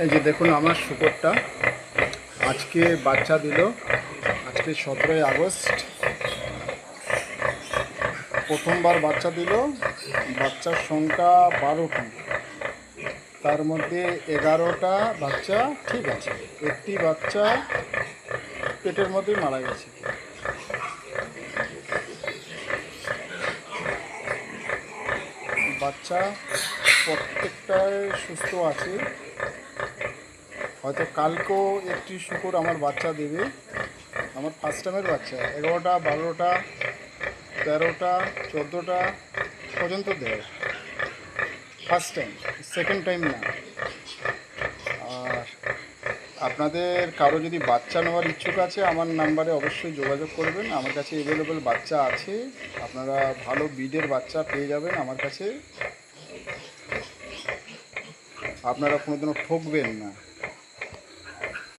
এই যে দেখুন আমার শুকরটা আজকে বাচ্চা দিল। আজকে 17ই আগস্ট প্রথমবার বাচ্চা দিল। বাচ্চার সংখ্যা 12টি, তার মধ্যে 11টা বাচ্চা ঠিক আছে, একটি বাচ্চা পেটের মধ্যেই মারা গেছে। বাচ্চা প্রত্যেকটাই সুস্থ আছে। হয়তো কালকেও একটি শুকর আমার বাচ্চা দেবে। আমার ফার্স্ট টাইমের বাচ্চা 11টা 12টা 13টা 14টা পর্যন্ত দেয়, ফার্স্ট টাইম, সেকেন্ড টাইম না। আর আপনাদের কারো যদি বাচ্চা নেওয়ার ইচ্ছুক আছে আমার নাম্বারে অবশ্যই যোগাযোগ করবেন। আমার কাছে অ্যাভেলেবেল বাচ্চা আছে, আপনারা ভালো ব্রিডের বাচ্চা পেয়ে যাবেন আমার কাছে। আপনারা কোনোদিনও ঠকবেন না।